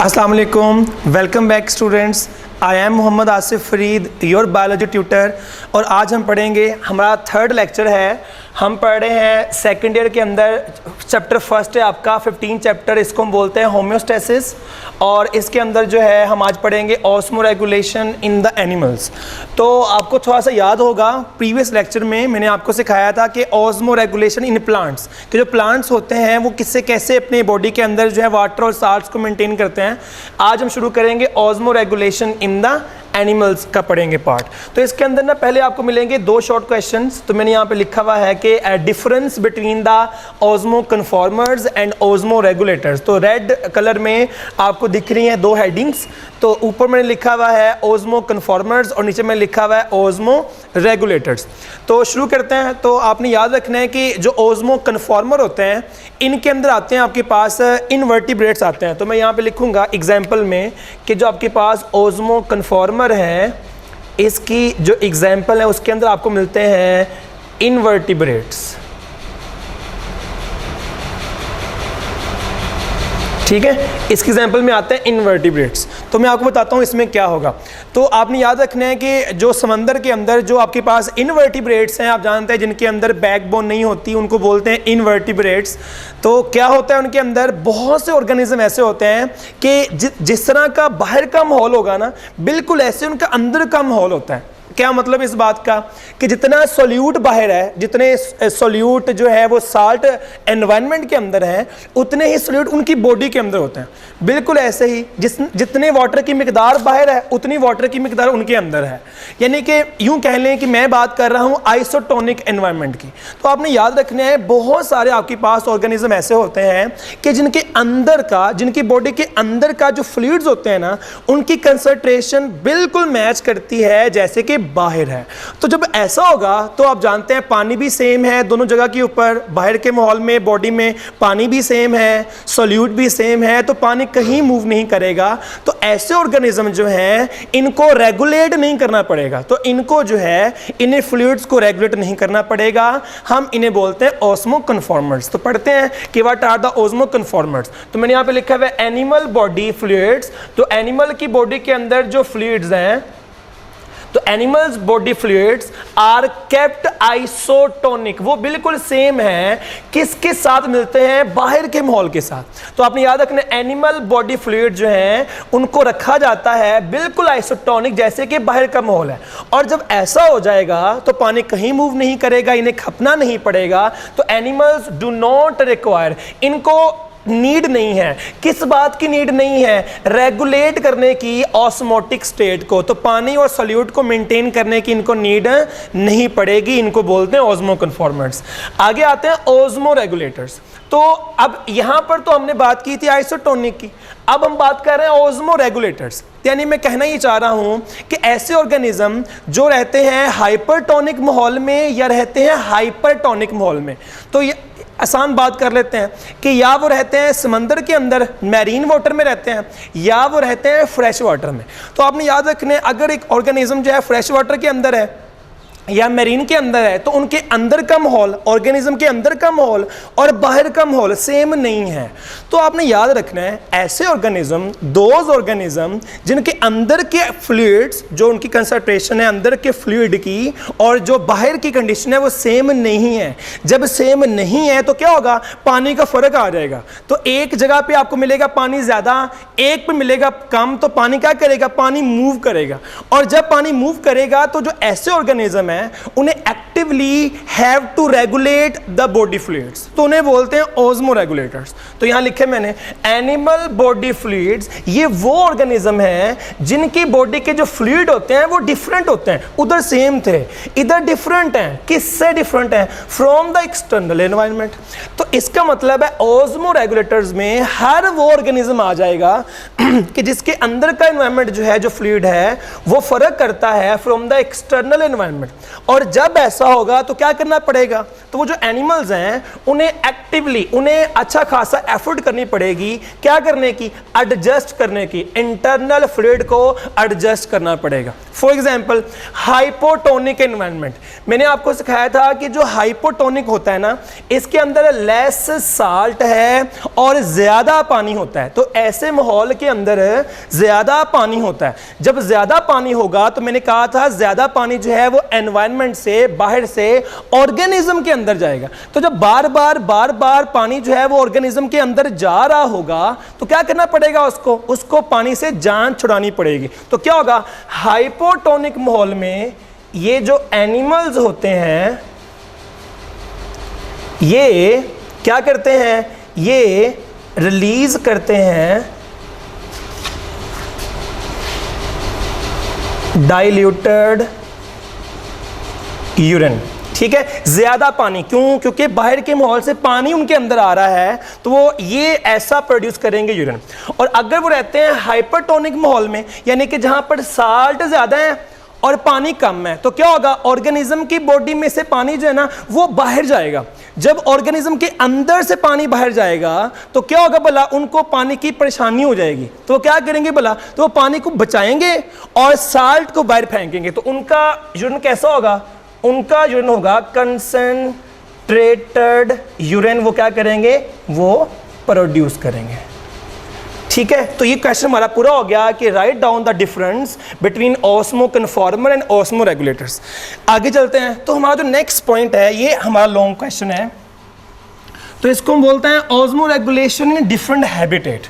अस्सलाम वालेकुम, welcome back students. I am Mohammad Asif Farid, your biology tutor. और आज हम पढ़ेंगे, हमारा थर्ड लेक्चर है। हम पढ़ रहे हैं सेकेंड ईयर के अंदर चैप्टर फर्स्ट है आपका 15 चैप्टर, इसको हम बोलते हैं होम्योस्टेसिस। और इसके अंदर जो है हम आज पढ़ेंगे osmo regulation in the animals. तो आपको थोड़ा सा याद होगा, प्रीवियस लेक्चर में मैंने आपको सिखाया था कि ऑस्मो रेगुलेशन इन प्लांट्स, कि जो प्लांट्स होते हैं वो किससे कैसे अपने बॉडी के अंदर जो है वाटर और साल्ट्स को मेंटेन करते हैं। आज हम शुरू करेंगे osmo regulation in the animals का पढ़ेंगे पार्ट। तो इसके अंदर ना पहले आपको मिलेंगे दो शॉर्ट क्वेश्चंस। तो मैंने यहाँ पे लिखा हुआ है कि difference between the osmo conformers and osmo regulators. तो रेड कलर में आपको दिख रही हैं दो हेडिंग्स। तो ऊपर मैंने लिखा हुआ है ऑस्मो कन्फॉर्मर्स और नीचे मैंने लिखा हुआ है ऑस्मो रेगुलेटर्स। तो शुरू करते हैं। तो आपने याद रखना है कि जो ऑस्मो कन्फॉर्मर होते हैं इनके अंदर आते हैं आपके पास इनवर्टिब्रेट्स आते हैं। तो मैं यहाँ पे लिखूंगा एग्जाम्पल में कि जो आपके पास ऑस्मो कन्फॉर्मर है इसकी जो एग्जाम्पल है उसके अंदर आपको मिलते हैं इनवर्टिब्रेट्स। ठीक है, इसके एग्जाम्पल में आते हैं इनवर्टिब्रेट्स। तो मैं आपको बताता हूँ इसमें क्या होगा। तो आपने याद रखना है कि जो समंदर के अंदर जो आपके पास इनवर्टिब्रेट्स हैं, आप जानते हैं जिनके अंदर बैकबोन नहीं होती उनको बोलते हैं इनवर्टिब्रेट्स। तो क्या होता है उनके अंदर बहुत से ऑर्गेनिज्म ऐसे होते हैं कि जिस तरह का बाहर का माहौल होगा ना, बिल्कुल ऐसे उनका अंदर का माहौल होता है। क्या मतलब इस बात का कि जितना सोल्यूट बाहर है, जितने सोल्यूट जो है वो साल्ट एनवायरनमेंट के अंदर है, उतने ही सोल्यूट उनकी बॉडी के अंदर होते हैं। बिल्कुल ऐसे ही जितने वाटर की मिकदार बाहर है उतनी वाटर की मिकदार उनके अंदर है। यानी कि यूं कह लें कि मैं बात कर रहा हूं आइसोटोनिक एनवायरनमेंट की। तो आपने याद रखना है बहुत सारे आपके पास ऑर्गेनिज्म ऐसे होते हैं कि जिनके अंदर का, जिनकी बॉडी के अंदर का जो फ्लूइड्स होते हैं ना, उनकी कंसंट्रेशन बिल्कुल मैच करती है जैसे कि बाहर है। तो जब ऐसा होगा तो आप जानते हैं पानी भी सेम है दोनों जगह के ऊपर, बाहर के माहौल में बॉडी में पानी भी सेम है, सोल्यूट भी सेम है, तो पानी कहीं मूव नहीं करेगा। तो ऐसे ऑर्गेनिज्म जो हैं इनको रेगुलेट नहीं करना पड़ेगा। तो इनको जो है इन्हें फ्लूइड्स को रेगुलेट नहीं करना पड़ेगा। हम इन्हें बोलते हैं ऑस्मो कन्फॉर्मर्स। तो पढ़ते हैं कि what are the osmoconformers. तो मैंने यहाँ पे लिखा हुआ है एनिमल बॉडी फ्लूइड्स। तो एनिमल की बॉडी के अंदर जो फ्लूइड्स हैं, तो animals body fluids are kept isotonic, वो बिल्कुल सेम है किसके साथ मिलते हैं, बाहर के माहौल के साथ। तो आपने याद रखना एनिमल बॉडी फ्लूइड जो हैं उनको रखा जाता है बिल्कुल आइसोटोनिक जैसे कि बाहर का माहौल है। और जब ऐसा हो जाएगा तो पानी कहीं मूव नहीं करेगा, इन्हें खपना नहीं पड़ेगा। तो एनिमल्स डू नॉट रिक्वायर, इनको नीड नहीं है। किस बात की नीड नहीं है, रेगुलेट करने की ऑस्मोटिक स्टेट को। तो पानी और सोल्यूट को मेंटेन करने की इनको नीड नहीं पड़ेगी। इनको बोलते हैं ऑस्मो कन्फॉर्मर्स। आगे आते हैं ऑस्मो रेगुलेटर्स। तो अब यहां पर तो हमने बात की थी आइसोटोनिक की, अब हम बात कर रहे हैं ऑस्मो रेगुलेटर्स। यानी मैं कहना ही चाह रहा हूं कि ऐसे ऑर्गेनिज्म जो रहते हैं हाइपरटोनिक माहौल में या रहते हैं हाइपरटोनिक माहौल में। तो ये आसान बात कर लेते हैं कि या वो रहते हैं समंदर के अंदर मैरीन वाटर में रहते हैं या वो रहते हैं फ्रेश वाटर में। तो आपने याद रखना है अगर एक ऑर्गेनिज्म जो है फ्रेश वाटर के अंदर है या मैरीन के अंदर है तो उनके अंदर का माहौल, ऑर्गेनिज्म के अंदर का माहौल और बाहर का माहौल सेम नहीं है। तो आपने याद रखना है ऐसे ऑर्गेनिज्म, दोज ऑर्गेनिज्म जिनके अंदर के फ्लूइड्स, जो उनकी कंसंट्रेशन है अंदर के फ्लूइड की और जो बाहर की कंडीशन है वो सेम नहीं है। जब सेम नहीं है तो क्या होगा, पानी का फर्क आ जाएगा। तो एक जगह पे आपको मिलेगा पानी ज्यादा, एक पे मिलेगा कम, तो पानी क्या करेगा, पानी मूव करेगा। और जब पानी मूव करेगा तो जो ऐसे ऑर्गेनिज्म है उन्हें actively have to regulate the body fluids, तो उन्हें बोलते हैं ऑस्मो रेगुलेटर्स। तो यहां लिखे मैंने एनिमल बॉडी फ्लूइड्स, ये वो ऑर्गेनिज्म है जिनकी बॉडी के जो फ्लूइड होते हैं वो डिफरेंट होते हैं। उधर सेम थे, इधर डिफरेंट हैं। किससे डिफरेंट हैं, फ्रॉम द एक्सटर्नल एनवायरनमेंट। तो इसका मतलब है ऑस्मो रेगुलेटर्स में हर वो ऑर्गेनिज्म आ जाएगा कि जिसके अंदर का एनवायरनमेंट जो है, जो फ्लूइड है, वो फर्क करता है फ्रॉम द एक्सटर्नल एनवायरनमेंट। और जब ऐसा होगा तो क्या करना पड़ेगा, तो वो जो एनिमल्स हैं उन्हें एक्टिवली, उन्हें अच्छा खासा एफर्ट करनी पड़ेगी। क्या करने की, एडजस्ट करने की, इंटरनल फ्लूइड को एडजस्ट करना पड़ेगा। फॉर एग्जाम्पल हाइपोटोनिक एनवायरनमेंट, मैंने आपको सिखाया था कि जो हाइपोटोनिक होता है ना, इसके अंदर लेस साल्ट है और ज़्यादा पानी होता है। तो ऐसे माहौल के अंदर ज़्यादा पानी होता है। जब ज़्यादा पानी होगा तो मैंने कहा था ज़्यादा पानी जो है वो एनवायरनमेंट से, बाहर से ऑर्गेनिज्म के अंदर जाएगा। तो जब बार बार पानी जो है वो ऑर्गेनिज्म के अंदर जा रहा होगा तो क्या करना पड़ेगा, उसको पानी से जान छुड़ानी पड़ेगी। तो क्या होगा, हाइपोटोनिक माहौल में ये जो एनिमल्स होते हैं ये क्या करते हैं, ये रिलीज करते हैं डाइल्यूटेड यूरिन। ठीक है, ज्यादा पानी, क्योंकि बाहर के माहौल से पानी उनके अंदर आ रहा है तो वो ये ऐसा प्रोड्यूस करेंगे यूरिन। और अगर वो रहते हैं हाइपरटोनिक माहौल में, यानी कि जहां पर साल्ट ज्यादा है और पानी कम है, तो क्या होगा, ऑर्गेनिज्म की बॉडी में से पानी जो है ना वो बाहर जाएगा। जब ऑर्गेनिज्म के अंदर से पानी बाहर जाएगा तो क्या होगा भला, उनको पानी की परेशानी हो जाएगी। तो वो क्या करेंगे भला, तो वो पानी को बचाएंगे और साल्ट को बाहर फेंकेंगे। तो उनका यूरिन कैसा होगा, उनका यूरिन होगा कंसंट्रेटेड यूरिन। वो क्या करेंगे, वो प्रोड्यूस करेंगे। ठीक है, तो ये क्वेश्चन हमारा पूरा हो गया कि write down the difference between osmo conformer and osmo regulators. आगे चलते हैं, तो हमारा जो नेक्स्ट पॉइंट है ये हमारा लॉन्ग क्वेश्चन है, तो इसको हम बोलते हैं osmo regulation in different habitat.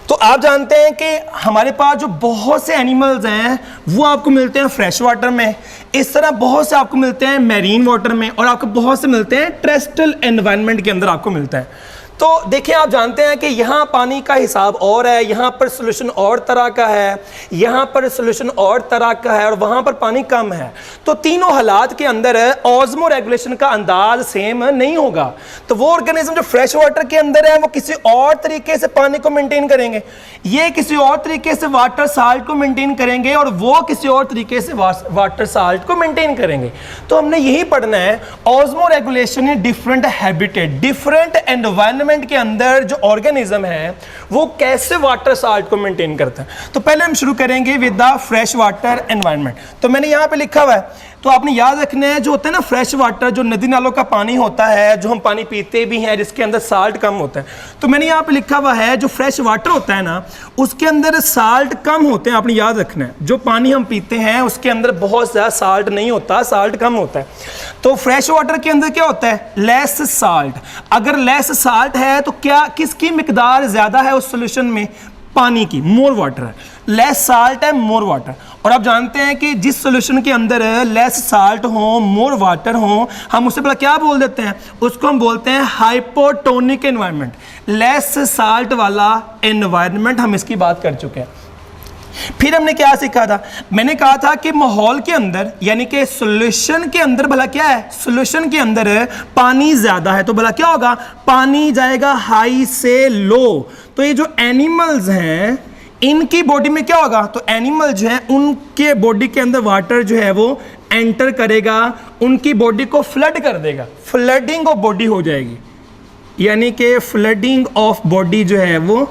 तो आप जानते हैं कि हमारे पास जो बहुत से एनिमल्स हैं वो आपको मिलते हैं फ्रेश वाटर में, इस तरह बहुत से आपको मिलते हैं मैरीन वाटर में, और आपको बहुत से मिलते हैं टेरेस्ट्रियल एनवायरनमेंट के अंदर आपको मिलता है। तो देखिए, आप जानते हैं कि यहाँ पानी का हिसाब और है, यहाँ पर सोल्यूशन और तरह का है, यहाँ पर सोल्यूशन और तरह का है, और वहाँ पर पानी कम है। तो तीनों हालात के अंदर ऑस्मो रेगुलेशन का अंदाज सेम नहीं होगा। तो वो ऑर्गेनिज्म जो फ्रेश वाटर के अंदर है वो किसी और तरीके से पानी को मेंटेन करेंगे, ये किसी और तरीके से वाटर साल्ट को मेंटेन करेंगे, और वो किसी और तरीके से वाटर साल्ट को मेंटेन करेंगे। तो हमने यही पढ़ना है osmo regulation in different habitat, different environment के अंदर जो ऑर्गेनिज्म है वो कैसे वाटर साल्ट को मेंटेन करता है। तो पहले हम शुरू करेंगे with the fresh water environment. तो मैंने यहां पे लिखा हुआ है, तो आपने याद रखना है, जो होता है ना फ्रेश वाटर, जो नदी नालों का पानी होता है, जो हम पानी पीते भी हैं, जिसके अंदर साल्ट कम होता है। तो मैंने यहाँ पे लिखा हुआ है जो फ्रेश वाटर होता है ना उसके अंदर साल्ट कम होते हैं, आपने याद रखना है। जो पानी हम पीते हैं उसके अंदर बहुत ज़्यादा साल्ट नहीं होता, साल्ट कम होता है। तो फ्रेश वाटर के अंदर क्या होता है, लेस साल्ट। अगर लेस साल्ट है तो क्या, किसकी मिकदार ज़्यादा है उस सोल्यूशन में, पानी की, मोर वाटर है। लेस साल्ट है, मोर वाटर। और आप जानते हैं कि जिस सोल्यूशन के अंदर लेस साल्ट हो, मोर वाटर हो, हम उसे भला क्या बोल देते हैं, उसको हम बोलते हैं हाइपोटोनिक एनवायरनमेंट, लेस साल्ट वाला एनवायरनमेंट। हम इसकी बात कर चुके हैं। फिर हमने क्या सीखा था, मैंने कहा था कि माहौल के अंदर, यानी कि सॉल्यूशन के अंदर भला क्या है, सॉल्यूशन के अंदर पानी ज्यादा है, तो भला क्या होगा, पानी जाएगा हाई से लो। तो ये जो एनिमल्स हैं इनकी बॉडी में क्या होगा, तो एनिमल जो है उनके बॉडी के अंदर वाटर जो है वो एंटर करेगा, उनकी बॉडी को फ्लड कर देगा, फ्लडिंग ऑफ बॉडी हो जाएगी, यानी कि फ्लडिंग ऑफ बॉडी जो है वो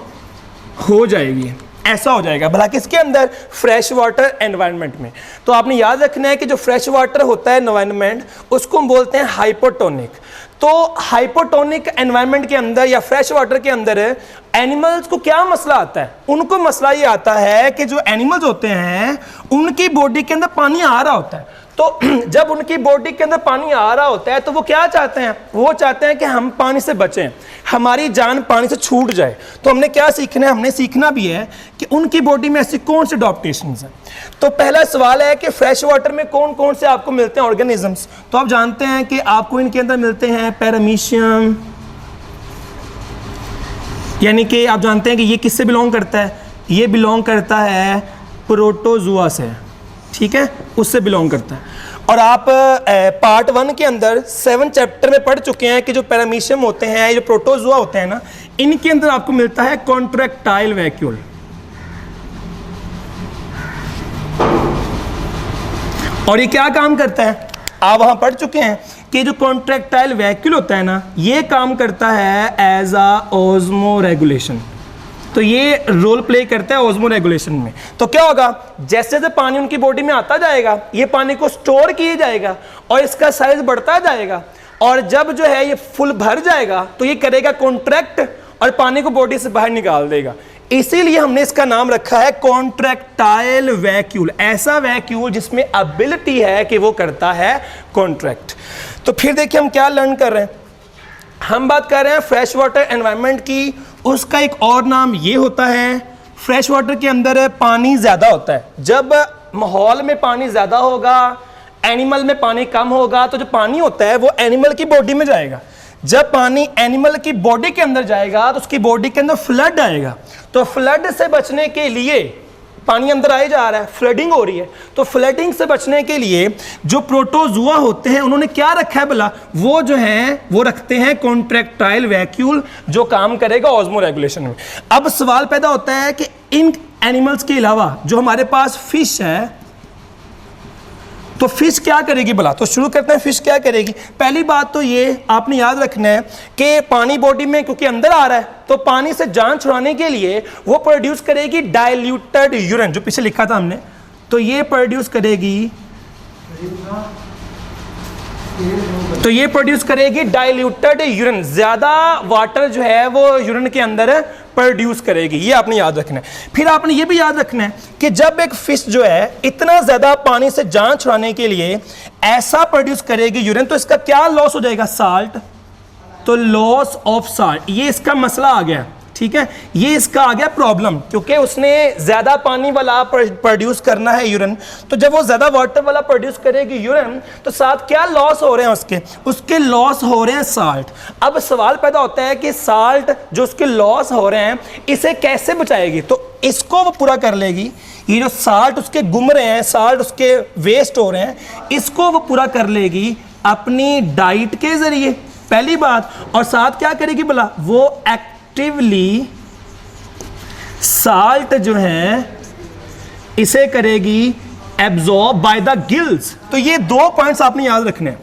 हो जाएगी, ऐसा हो जाएगा भला किसके अंदर, फ्रेश वाटर एनवायरनमेंट में। तो आपने याद रखना है कि जो फ्रेश वाटर होता है एनवायरनमेंट उसको हम बोलते हैं हाइपोटोनिक। तो हाइपोटोनिक एनवायरनमेंट के अंदर या फ्रेश वाटर के अंदर एनिमल्स को क्या मसला आता है, उनको मसला ये आता है कि जो एनिमल्स होते हैं उनकी बॉडी के अंदर पानी आ रहा होता है। तो जब उनकी बॉडी के अंदर पानी आ रहा होता है तो वो क्या चाहते हैं, वो चाहते हैं कि हम पानी से बचें, हमारी जान पानी से छूट जाए। तो हमने क्या सीखना है, हमने सीखना भी है कि उनकी बॉडी में ऐसी कौन सी अडॉप्टेशंस हैं। तो पहला सवाल है कि फ्रेश वाटर में कौन कौन से आपको मिलते हैं ऑर्गेनिजम्स। तो आप जानते हैं कि आपको इनके अंदर मिलते हैं पैरामीशियम, यानी कि आप जानते हैं कि ये किससे बिलोंग करता है, ये बिलोंग करता है प्रोटोजुआ से, ठीक है, उससे बिलोंग करता है। और आप पार्ट 1 के अंदर 7 चैप्टर में पढ़ चुके हैं कि जो पैरामीशियम होते हैं, जो प्रोटोजुआ होते हैं ना, इनके अंदर आपको मिलता है कॉन्ट्रैक्टाइल वैक्यूल। और ये क्या काम करता है, आप वहां पढ़ चुके हैं कि जो कॉन्ट्रैक्टाइल वैक्यूल होता है ना, ये काम करता है एज अ ऑस्मो रेगुलेशन। तो ये रोल प्ले करता है ऑस्मो रेगुलेशन में। तो क्या होगा, जैसे जैसे पानी उनकी बॉडी में आता जाएगा ये पानी को स्टोर किया जाएगा और इसका साइज बढ़ता जाएगा, और जब जो है ये फुल भर जाएगा तो ये करेगा कॉन्ट्रैक्ट और पानी को बॉडी से बाहर निकाल देगा। इसीलिए हमने इसका नाम रखा है कॉन्ट्रैक्टाइल वैक्यूल, ऐसा वैक्यूल जिसमें एबिलिटी है कि वो करता है कॉन्ट्रैक्ट। तो फिर देखिए हम क्या लर्न कर रहे हैं, हम बात कर रहे हैं फ्रेश वाटर एनवायरनमेंट की। उसका एक और नाम ये होता है, फ्रेश वाटर के अंदर पानी ज़्यादा होता है। जब माहौल में पानी ज़्यादा होगा, एनिमल में पानी कम होगा, तो जो पानी होता है वो एनिमल की बॉडी में जाएगा। जब पानी एनिमल की बॉडी के अंदर जाएगा तो उसकी बॉडी के अंदर फ्लड आएगा। तो फ्लड से बचने के लिए, पानी अंदर आए जा रहा है, फ्लडिंग हो रही है, तो फ्लडिंग से बचने के लिए जो प्रोटोजुआ होते हैं उन्होंने क्या रखा है भला, वो जो है वो रखते हैं कॉन्ट्रैक्टाइल वैक्यूल जो काम करेगा ऑस्मो रेगुलेशन में। अब सवाल पैदा होता है कि इन एनिमल्स के अलावा जो हमारे पास फिश है, तो फिश क्या करेगी भला। तो शुरू करते हैं, फिश क्या करेगी। पहली बात तो ये आपने याद रखना है कि पानी बॉडी में क्योंकि अंदर आ रहा है तो पानी से जान छुड़ाने के लिए वो प्रोड्यूस करेगी डाइल्यूटेड यूरिन, जो पीछे लिखा था हमने, तो ये प्रोड्यूस करेगी डाइल्यूटेड यूरिन, ज्यादा वाटर जो है वो यूरिन के अंदर प्रोड्यूस करेगी। ये आपने याद रखना है। फिर आपने ये भी याद रखना है कि जब एक फिश जो है इतना ज्यादा पानी से जान छुड़ाने के लिए ऐसा प्रोड्यूस करेगी यूरिन, तो इसका क्या लॉस हो जाएगा, साल्ट। तो लॉस ऑफ साल्ट, ये इसका मसला आ गया, ठीक है, ये इसका आ गया प्रॉब्लम, क्योंकि उसने ज्यादा पानी वाला प्रोड्यूस करना है यूरिन। तो जब वो ज्यादा वाटर वाला प्रोड्यूस करेगी यूरिन, तो साथ क्या लॉस हो रहे हैं उसके लॉस हो रहे हैं साल्ट। अब सवाल पैदा होता है कि साल्ट जो उसके लॉस हो रहे हैं इसे कैसे बचाएगी। तो इसको वो पूरा कर लेगी, ये जो साल्ट उसके गुम रहे हैं, साल्ट उसके वेस्ट हो रहे हैं, इसको वो पूरा कर लेगी अपनी डाइट के जरिए, पहली बात। और साथ क्या करेगी भला, वो एक्टिवली साल्ट जो है इसे करेगी एब्जॉर्ब बाय द गिल्स। तो ये दो पॉइंट्स आपने याद रखने हैं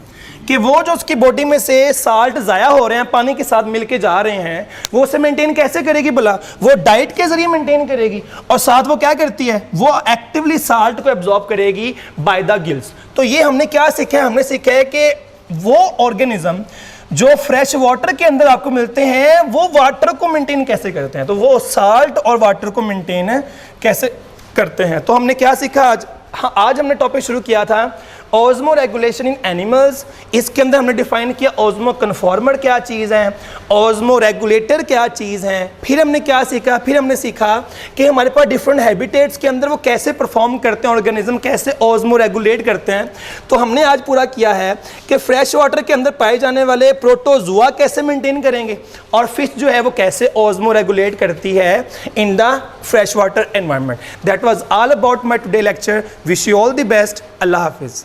कि वो जो उसकी बॉडी में से साल्ट जाया हो रहे हैं, पानी के साथ मिलके जा रहे हैं, वो उसे मेंटेन कैसे करेगी भला, वो डाइट के जरिए मेंटेन करेगी। और साथ वो क्या करती है, वो एक्टिवली साल्ट को एब्जॉर्ब करेगी बाय द गिल्स। तो ये हमने क्या सीखा है, हमने सीखा है कि वो ऑर्गेनिज्म जो फ्रेश वाटर के अंदर आपको मिलते हैं वो वाटर को मेंटेन कैसे करते हैं, तो वो साल्ट और वाटर को मेंटेन कैसे करते हैं। तो हमने क्या सीखा आज, आज हमने टॉपिक शुरू किया था ऑस्मो रेगुलेशन इन एनिमल्स। इसके अंदर हमने डिफाइन किया ऑस्मो कन्फॉर्मर क्या चीज़ है, ऑस्मो रेगुलेटर क्या चीज़ है। फिर हमने क्या सीखा, फिर हमने सीखा कि हमारे पास डिफरेंट हैबिटेट्स के अंदर वो कैसे परफॉर्म करते हैं, ऑर्गेनिज्म कैसे ऑस्मो रेगुलेट करते हैं। तो हमने आज पूरा किया है कि फ्रेश वाटर के अंदर पाए जाने वाले प्रोटोजुआ कैसे मेंटेन करेंगे और फिश जो है वो कैसे ऑस्मो रेगुलेट करती है in the fresh water environment. That was all about my today lecture. Wish you all the best. अल्लाह हाफिज़।